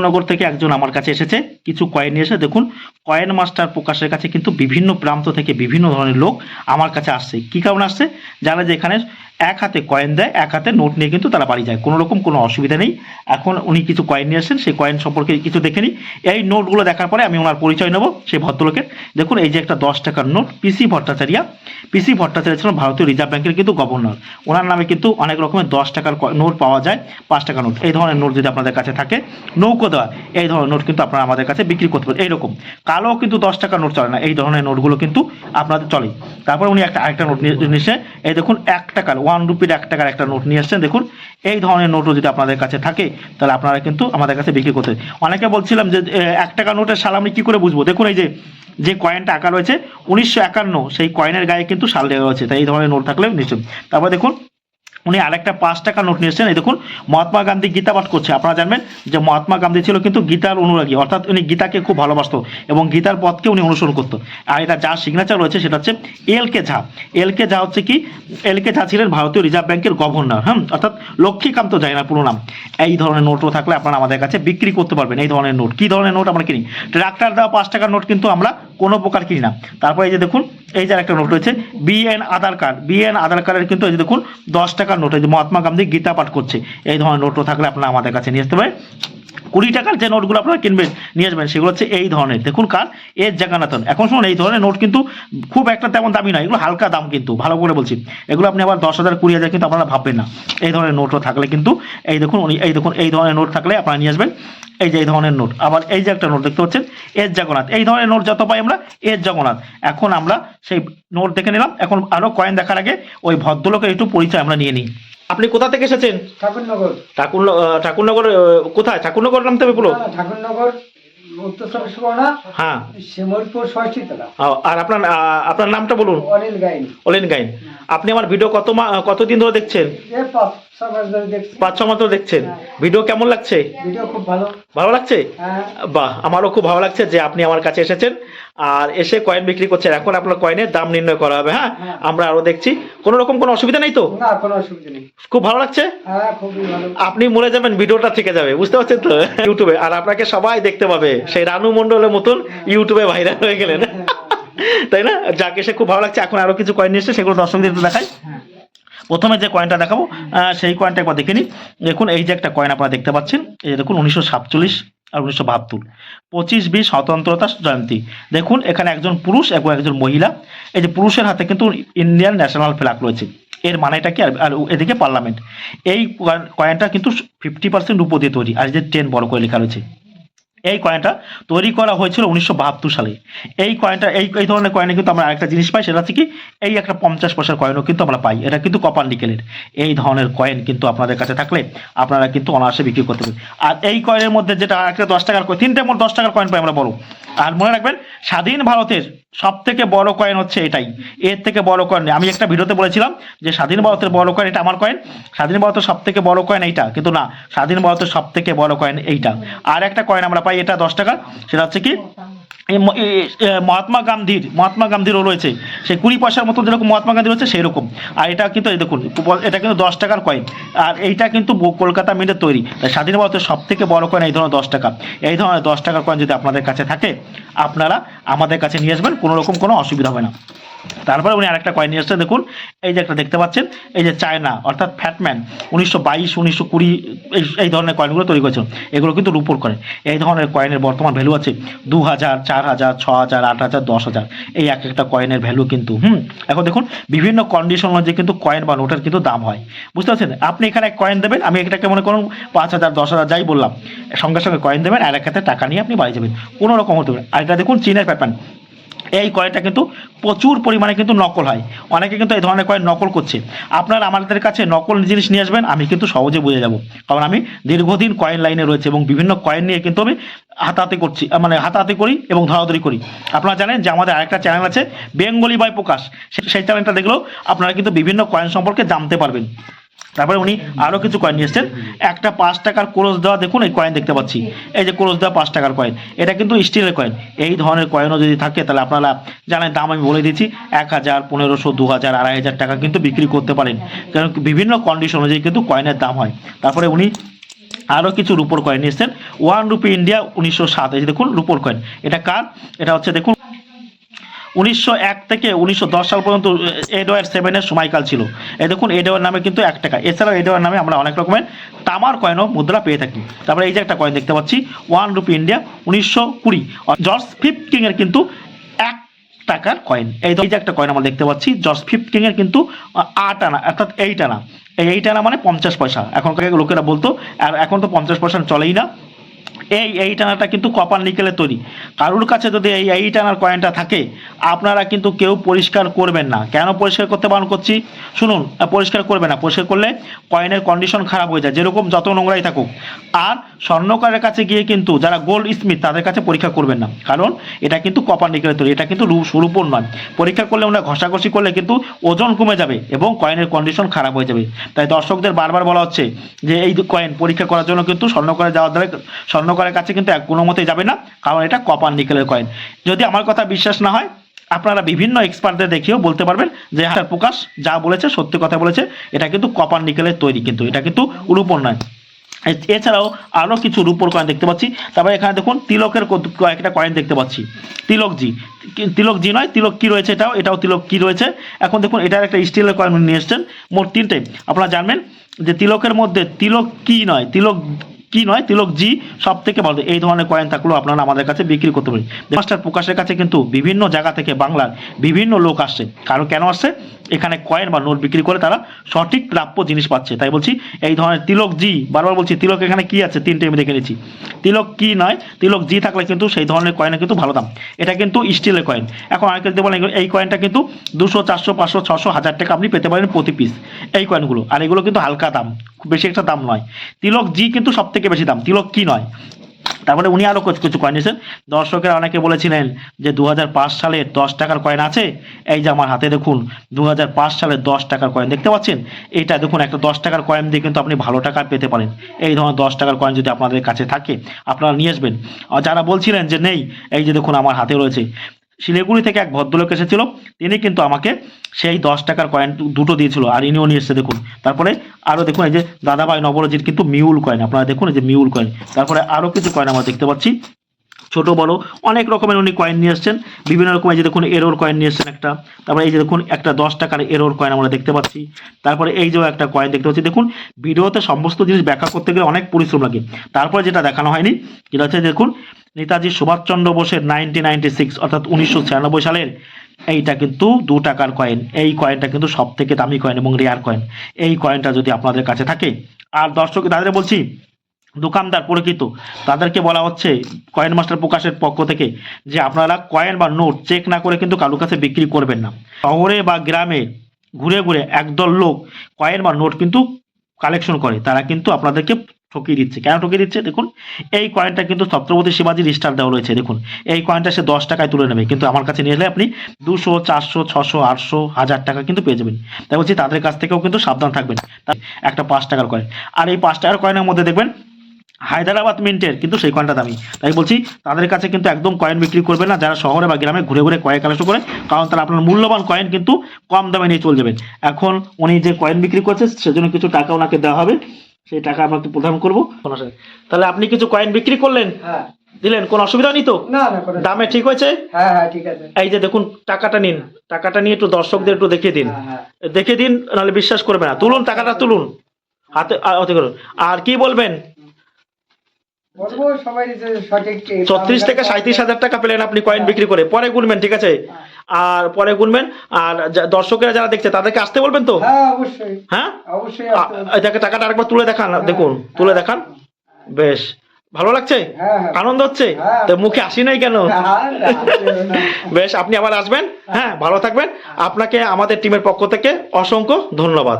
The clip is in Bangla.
নগর থেকে একজন আমার কাছে এসেছে কিছু কয়েন নিয়ে এসে। দেখুন, কয়েন মাস্টার প্রকাশের কাছে কিন্তু বিভিন্ন প্রান্ত থেকে বিভিন্ন ধরনের লোক আমার কাছে আসছে। কি কারণে আসছে? যারা যে এখানে এক হাতে কয়েন দেয়, এক হাতে নোট নিয়ে কিন্তু তারা বাড়ি যায়, কোনো রকম কোনো অসুবিধা নেই। এখন উনি কিছু কয়েন নিয়ে আসছেন, সেই কয়েন সম্পর্কে কিছু দেখে নিই। এই নোটগুলো দেখার পরে আমি ওনার পরিচয় নেব সেই ভদ্রলোকের। দেখুন, এই যে একটা 10 টাকার নোট, পিসি ভট্টাচার্য। পিসি ভট্টাচার্য ছিলেন ভারতীয় রিজার্ভ ব্যাংকের কিন্তু গভর্নর। ওনার নামে কিন্তু অনেক রকমের 10 টাকার নোট পাওয়া যায়, 5 টাকার নোট। এই ধরনের নোট যদি আপনাদের কাছে থাকে, নৌকো দেওয়া, এই ধরনের নোট কিন্তু আপনারা আমাদের কাছে বিক্রি করতে পারেন। এইরকম কালো কিন্তু 10 টাকার নোট চলে না, এই ধরনের নোটগুলো কিন্তু আপনাদের চলে। তারপর উনি আরেকটা নোট নিয়ে এসে, এই দেখুন 1 টাকার 1 রুপির 1 টাকার একটা নোট নিয়ে আসছেন। দেখুন, এই ধরনের নোটও যদি আপনাদের কাছে থাকে তাহলে আপনারা কিন্তু আমাদের কাছে বিক্রি করতে। অনেকে বলছিলাম যে 1 টাকা নোটের সাল আমি কি করে বুঝবো? দেখুন, এই যে কয়েনটা আঁকা রয়েছে 1951, সেই কয়েনের গায়ে কিন্তু সাল দেওয়া রয়েছে, তাই এই ধরনের নোট থাকলে নিশ্চয়। তারপর দেখুন, উনি আরেকটা 5 টাকা নোট নিয়ে এসেছেন। এই দেখুন, মহাত্মা গান্ধী গীতা পাঠ করছে। আপনারা জানবেন যে মহাত্মা গান্ধী ছিল কিন্তু গীতার অনুরাগী, অর্থাৎ উনি গীতাকে খুব ভালোবাসতো এবং গীতার পথকে উনি অনুসরণ করতো। আর এটা যার সিগনেচার রয়েছে সেটা হচ্ছে এল.কে. ঝা। এল.কে. ঝা হচ্ছে কি? এল.কে. ঝা ছিলেন ভারতীয় রিজার্ভ ব্যাংকের গভর্নর, অর্থাৎ লক্ষ্মীকান্ত জাইনার পুরো নাম। এই ধরনের নোটও থাকলে আপনারা আমাদের কাছে বিক্রি করতে পারবেন। এই ধরনের নোট, কি ধরনের নোট আমরা কিনি? ট্রাক্টর দেওয়া 5 টাকার নোট কিন্তু আমরা কোনো প্রকার কিনি না। তারপর এই যে দেখুন, এই যে একটা নোট রয়েছে বিএন আধার কার্ড। বিএন আধার কার্ডের কিন্তু এই যে দেখুন 10 টাকার নোট, এই যে মহাত্মা গান্ধী গীতা পাঠ করছে। এই ধরনের নোটও থাকলে আপনারা আমাদের কাছে নিয়ে আসতে পারেন। 20 টাকার যে নোটগুলো আপনারা কিনবেন নিয়ে আসবেন, সেগুলো হচ্ছে এই ধরনের। দেখুন, কার? এস জগন্নাথন। এখন শুনুন, এই ধরনের নোট কিন্তু খুব একটা তেমন দামি নয়, এগুলো হালকা দাম কিন্তু, ভালো করে বলছি। এগুলো আপনি আবার 10,000 20,000 কিন্তু আপনারা ভাববেন না। এই ধরনের নোটও থাকলে কিন্তু, এই দেখুন এই দেখুন, এই ধরনের নোট থাকলে আপনারা নিয়ে আসবেন। এই যে এই ধরনের নোট। আবার এই যে একটা নোট দেখতে পাচ্ছেন এস জগন্নাথ। এই ধরনের নোট যত পাই আমরা এস জগন্নাথ। এখন আমরা সেই নোট দেখে নিলাম। এখন আরো কয়েন দেখার আগে ওই ভদ্রলোকের একটু পরিচয় আমরা নিয়ে নিই। আপনি কোথা থেকে এসেছেন? ঠাকুরনগর। ঠাকুরনগর কোথায়? ঠাকুরনগর নামতে হবে পুরো? ঠাকুরনগর উত্তর চব্বিশ পরগনা, হ্যাঁ। শিমলপুর ষষ্ঠীতলা। আর আপনার নামটা বলুন। অনিল গাইন। অনিল গাইন। আপনি আমার ভিডিও কতদিন ধরে দেখছেন? 5-6 মাস ধরে দেখছি। 5-6 মাস ধরে দেখছেন। ভিডিও কেমন লাগছে? ভিডিও খুব ভালো। ভালো লাগছে? হ্যাঁ। বাহ, আমারও খুব ভালো লাগছে যে আপনি আমার কাছে এসেছেন আর এসে কয়েন বিক্রি করছেন। এখন আপনার কয়েনের দাম নির্ণয় করা হবে। হ্যাঁ, আমরা আরো দেখছি। কোনো রকম কোনো অসুবিধা নেই তো? না, কোনো অসুবিধা নেই। খুব ভালো লাগছে? হ্যাঁ, খুবই ভালো। আপনি মরে যাবেন, ভিডিওটা থেকে যাবে, বুঝতে পারছেন তো? ইউটিউবে আর আপনাকে সবাই দেখতে পাবে, সেই রানু মণ্ডলের মতন ইউটিউবে ভাইরাল হয়ে গেলেন, তাই না? যাকে সে খুব ভালো লাগছে। এখন আরো কিছু কয়েন নিয়ে এসেছে, সেগুলো দর্শকদের একটু দেখাই। প্রথমে যে কয়েনটা দেখাবো সেই কয়েনটা একবার দেখে নিন। দেখুন, এই যে একটা কয়েন আপনারা দেখতে পাচ্ছেন, এই যে দেখুন 1947 আর 1972, 25-20 স্বতন্ত্রতা জয়ন্তী। দেখুন, এখানে একজন পুরুষ এবং একজন মহিলা। এই যে পুরুষের হাতে কিন্তু ইন্ডিয়ান ন্যাশনাল ফ্ল্যাগ রয়েছে, এর মানেটা কি? আর এদিকে পার্লামেন্ট। এই কয়েনটা কিন্তু 50% রূপো দিয়ে তৈরি, আর যে 10 বড় করে লেখা রয়েছে। এই কয়েনটা তৈরি করা হয়েছিল 1972 সালে। এই কয়েনটা এই ধরনের কয়েনে কিন্তু আমরা আরেকটা জিনিস পাই, সেটা হচ্ছে কি? এই একটা 50 পয়সার কয়েনও কিন্তু আমরা পাই, এটা কিন্তু কপার নিকেলের। এই ধরনের কয়েন কিন্তু আপনাদের কাছে থাকলে আপনারা কিন্তু অনায়াসে বিক্রি করতে পারেন। আর এই কয়েনের মধ্যে যেটা একটা 10 টাকার কয়েন, 3টে মোট 10 টাকার কয়েন পাই আমরা বড়। আর মনে রাখবেন, স্বাধীন ভারতের সব থেকে বড় কয়েন হচ্ছে এটাই, এর থেকে বড় কয়েন নেই। আমি একটা ভিডিওতে বলেছিলাম যে স্বাধীন ভারতের বড় কয়েন এটা আমার কয়েন, স্বাধীন ভারতের সব থেকে বড় কয়েন এইটা, কিন্তু না, স্বাধীন ভারতের সব থেকে বড় কয়েন এইটা। আর একটা কয়েন আমরা পাই, এটা 10 টাকার, সেটা হচ্ছে কি? মহাত্মা গান্ধীরও রয়েছে, সেই 20 পয়সার মতো যেরকম মহাত্মা গান্ধী রয়েছে সেই রকম। আর এটা কিন্তু এই দেখুন, এটা কিন্তু 10 টাকার কয়েন, আর এইটা কিন্তু কলকাতা মিন্টের তৈরি। তাই স্বাধীন ভারতের সব থেকে বড় কয়েন এই ধরনের 10 টাকা। এই ধরনের 10 টাকার কয়েন যদি আপনাদের কাছে থাকে, আপনারা আমাদের কাছে নিয়ে আসবেন, কোনো রকম কোনো অসুবিধা হবে না। তারপরে উনি আরেকটা কয়েন নিয়ে আসছেন। দেখুন, এই যে একটা দেখতে পাচ্ছেন, এই যে চায়না অর্থাৎ ফ্যাটম্যান 1922 1920 এই ধরনের কয়েনগুলো তৈরি করেছিল। এগুলো কিন্তু রূপোর কয়েন। এই ধরনের কয়েনের বর্তমান ভ্যালু আছে 2000, 4000, 6000, 8000, 10,000। এই এক একটা কয়েনের ভ্যালু কিন্তু এখন দেখুন, বিভিন্ন কন্ডিশন অনুযায়ী কিন্তু কয়েন বা নোটের কিন্তু দাম হয়, বুঝতে পারছেন? আপনি এখানে এক কয়েন দেবেন, আমি এটাকে মনে করুন 5,000, 10,000 যাই বললাম, সঙ্গে সঙ্গে কয়েন দেবেন আর এক হাতে টাকা নিয়ে আপনি বাড়ি যাবেন, কোনো রকম হতে পারে। আর এটা দেখুন চীনের প্যাটার্ন। এই কয়েনটা কিন্তু প্রচুর পরিমাণে কিন্তু নকল হয়, অনেকে কিন্তু এই ধরনের কয়েন নকল করছে। আপনারা আমাদের কাছে নকল জিনিস নিয়ে আসবেন, আমি কিন্তু সহজে বুঝে যাব, কারণ আমি দীর্ঘদিন কয়েন লাইনে রয়েছে এবং বিভিন্ন কয়েন নিয়ে কিন্তু আমি হাতাহাতি করছি, মানে হাতাহাতি করি এবং ধরাধরি করি। আপনারা জানেন যে আমাদের আরেকটা চ্যানেল আছে বেঙ্গলি বাই প্রকাশ, সেই চ্যানেলটা দেখলেও আপনারা কিন্তু বিভিন্ন কয়েন সম্পর্কে জানতে পারবেন। তারপরে উনি আরো কিছু কয়েন নিয়ে এসছেন। একটা 5 টাকার ক্রোশ দেওয়া, দেখুন এই কয়েন দেখতে পাচ্ছি, এই যে ক্রোশ দেওয়া 5 টাকার কয়েন, এটা কিন্তু স্টিলের কয়েন। এই ধরনের কয়েনও যদি থাকে তাহলে আপনারা জানেন, দাম আমি বলে দিচ্ছি, 1000, 1500, 2000, 2500 টাকা কিন্তু বিক্রি করতে পারেন, কারণ বিভিন্ন কন্ডিশন অনুযায়ী কিন্তু কয়েনের দাম হয়। তারপরে উনি আরও কিছু রুপোর কয়েন নিয়ে এসেছেন। 1 রুপি ইন্ডিয়া 1907, এই যে দেখুন রুপোর কয়েন। এটা কার? এটা হচ্ছে দেখুন 1901 থেকে 1910 সাল পর্যন্ত এডওয়ার্ড 7-এর সময়কাল ছিল। এই দেখুন এডওয়ার্ড নামে কিন্তু 1 টাকা। এছাড়াও এডওয়ার্ড নামে আমরা অনেক রকমের তামার কয়েনও মুদ্রা পেয়ে থাকি। তারপরে এই যে একটা কয়েন দেখতে পাচ্ছি 1 রুপি ইন্ডিয়া 1920, জর্জ ফিফথ কিংয়ের কিন্তু 1 টাকার কয়েন। এই যে একটা কয়েন আমরা দেখতে পাচ্ছি জর্জ ফিফথ কিংয়ের কিন্তু 8 আনা, অর্থাৎ 8 আনা। এই 8 আনা মানে 50 পয়সা। এখনকার লোকেরা বলতো, আর এখন তো 50 পয়সা চলেই না। এই টানাটা কিন্তু কপার নিকেলের তৈরি। কারোর কাছে যদি এই টানার কয়েনটা থাকে, আপনারা কিন্তু কেউ পরিষ্কার করবেন না। কেন পরিষ্কার করতে বারণ করছি শুনুন, পরিষ্কার করবে না। পরিষ্কার করলে কয়েনের কন্ডিশন খারাপ হয়ে যায়, যেরকম যত নোংরাই থাকুক। আর স্বর্ণকারের কাছে গিয়ে কিন্তু যারা গোল্ড স্মিথ তাদের কাছে পরীক্ষা করবেন না, কারণ এটা কিন্তু কপার নিকেলের তৈরি, এটা কিন্তু রূপোর নয়। পরীক্ষা করলে ওরা ঘষাঘষি করলে কিন্তু ওজন কমে যাবে এবং কয়েনের কন্ডিশন খারাপ হয়ে যাবে। তাই দর্শকদের বারবার বলা হচ্ছে যে এই কয়েন পরীক্ষা করার জন্য কিন্তু স্বর্ণকারে যাওয়ার দ্বারা স্বর্ণকারের কাছে কিন্তু কোনো মতেই যাবে না, কারণ এটা কপার নিকেলের কয়েন। যদি আমার কথা বিশ্বাস না হয়, আপনারা বিভিন্ন এক্সপার্টদের দেখিয়েও বলতে পারবেন যে হ্যাঁ প্রকাশ যা বলেছে সত্যি কথা বলেছে, এটা কিন্তু কপার নিকেলের তৈরি, কিন্তু এটা কিন্তু রূপোর নয়। এছাড়াও আরও কিছু রূপোর কয়েন দেখতে পাচ্ছি। তারপরে এখানে দেখুন তিলকের কয়েকটা কয়েন দেখতে পাচ্ছি। তিলক জি নয়, তিলক কি রয়েছে, এটাও তিলক কি রয়েছে। এখন দেখুন এটার একটা স্টিলের কয়েন নিয়ে এসছেন, মোট 3টে। আপনারা জানবেন যে তিলকের মধ্যে তিলক জি সব থেকে ভালো। এই ধরনের কয়েন থাকলেও আপনারা আমাদের কাছে বিক্রি করতে পারেন। মাস্টার প্রকাশের কাছে কিন্তু বিভিন্ন জায়গা থেকে বাংলার বিভিন্ন লোক আসছে। কারণ কেন আসছে? এখানে কয়েন বা নোট বিক্রি করে তারা সঠিক প্রাপ্য জিনিস পাচ্ছে। তাই বলছি এই ধরনের তিলক জি, বারবার বলছি তিলক এখানে কি আছে 3টে আমি দেখে নিচ্ছি। তিলক কি নয়, তিলক জি থাকলে কিন্তু সেই ধরনের কয়েনের কিন্তু ভালো দাম। এটা কিন্তু স্টিলের কয়েন। এখন অনেকে যদি বলেন এই কয়েনটা কিন্তু 200, 400, 500, 600, 1000 টাকা আপনি পেতে পারেন প্রতি পিস এই কয়েনগুলো। আর এগুলো কিন্তু হালকা দাম, খুব বেশি একটা দাম নয়। তিলক জি কিন্তু সব থেকে বেশি দাম, তিলক কি নয়। তারপরে উনি আরও কিছু কয়েন নিয়েছেন। দর্শকেরা অনেকে বলেছিলেন যে 2005 সালের 10 টাকার কয়েন আছে। এই যে আমার হাতে দেখুন 2005 সালের 10 টাকার কয়েন দেখতে পাচ্ছেন। এইটা দেখুন একটা 10 টাকার কয়েন দিয়ে কিন্তু আপনি ভালো টাকা পেতে পারেন। এই ধরনের 10 টাকার কয়েন যদি আপনাদের কাছে থাকে আপনারা নিয়ে আসবেন। আর যারা বলছিলেন যে নেই, এই যে দেখুন আমার হাতে রয়েছে। শিলিগুড়ি থেকে এক ভদ্রলোক এসেছিল, তিনি কিন্তু আমাকে সেই 10 টাকার কয়েন 2টো দিয়েছিল, আর ইনিও নিয়ে এসছে দেখুন। তারপরে আরও দেখুন এই যে দাদাভাই নবরজির কিন্তু মিউল কয়েন, আপনারা দেখুন এই যে মিউল কয়েন। তারপরে আরও কিছু কয়েন আমরা দেখতে পাচ্ছি, ছোট বড় অনেক রকমের উনি কয়েন নিয়ে এসছেন। বিভিন্ন রকম এই যে দেখুন এরোর কয়েন নিয়ে এসছেন একটা। তারপরে এই যে দেখুন একটা 10 টাকার এরোর কয়েন আমরা দেখতে পাচ্ছি। তারপরে এই যে একটা কয়েন দেখতে পাচ্ছি। দেখুন ভিডিওতে সমস্ত জিনিস ব্যাখ্যা করতে গেলে অনেক পরিশ্রম লাগে। তারপরে যেটা দেখানো হয়নি যেটা হচ্ছে দেখুন নেতাজি সুভাষচন্দ্র বোসের 1996 অর্থাৎ 1996 সালের এইটা কিন্তু 2 টাকার কয়েন। এই কয়েনটা কিন্তু সব থেকে দামি কয়েন এবং রেয়ার কয়েন। এই কয়েনটা যদি আপনাদের কাছে থাকে, আর দর্শক তাদের বলছি দোকানদার পরিচিত তাদেরকে বলা হচ্ছে কয়েন মাস্টার প্রকাশের পক্ষ থেকে যে আপনারা কয়েন বা নোট চেক না করে কিন্তু কারোর কাছে বিক্রি করবেন না। শহরে বা গ্রামে ঘুরে ঘুরে একদল লোক কয়েন বা নোট কিন্তু কালেকশন করে, তারা কিন্তু আপনাদেরকে ঠকিয়ে দিচ্ছে। কেন ঠকিয়ে দিচ্ছে? দেখুন এই কয়েনটা কিন্তু ছত্রপতি শিবাজির স্টার দেওয়া রয়েছে। দেখুন এই কয়েনটা সে 10 টাকায় তুলে নেবে, কিন্তু আমার কাছে নিয়ে এলে আপনি 200, 400, 600, 800, 1000 টাকা কিন্তু পেয়ে যাবেন। তাই বলছি তাদের কাছ থেকেও কিন্তু সাবধান থাকবেন। একটা 5 টাকার কয়েন, আর এই 5 টাকার কয়েনের মধ্যে দেখবেন হায়দ্রাবাদ মিন্টের কিন্তু সেই কয়েনটা দামি। তাই বলছি তাদের কাছে কিন্তু একদম কয়েন বিক্রি করবে না যারা শহরে বা গ্রামে ঘুরে ঘুরে কয়েন কালেকশন করে, কারণ তারা আপনার মূল্যবান কয়েন কিন্তু কম দামে নিয়ে চলে যাবেন। এখন উনি যে কয়েন বিক্রি করছে সেজন্য কিছু টাকা ওনাকে দেওয়া হবে, সেই টাকা আমরা একটু প্রদান করবো। তাহলে আপনি কিছু কয়েন বিক্রি করলেন, হ্যাঁ দিলেন, কোনো অসুবিধা নেই তো? না না কোনো দামে ঠিক হয়েছে? হ্যাঁ হ্যাঁ ঠিক আছে। এই যে দেখুন টাকাটা নিন, টাকাটা নিয়ে একটু দর্শকদের একটু দেখিয়ে দিন, হ্যাঁ দেখিয়ে দিন, নাহলে বিশ্বাস করবে না। তুলুন টাকাটা, তুলুন হাতে করুন। আর কি বলবেন? বলবো সবাই যে সঠিক 36 থেকে 37 হাজার টাকা পেলেন আপনি কয়েন বিক্রি করে। পরে গুনবেন, ঠিক আছে? আর পরে গুনবেন। আর দর্শকেরা যারা দেখছে তাদেরকে আসতে বলবেন তো? হ্যাঁ অবশ্যই, হ্যাঁ অবশ্যই এটাকে টাকাটা আরেকবার তুলে দেখান, দেখুন তুলে দেখান। বেশ ভালো লাগছে, হ্যাঁ হ্যাঁ আনন্দ হচ্ছে হ্যাঁ। তো, মুখে হাসি নাই কেন? না। বেশ, আপনি আবার আসবেন। হ্যাঁ ভালো থাকবেন। আপনাকে আমাদের টিমের পক্ষ থেকে অসংখ্য ধন্যবাদ।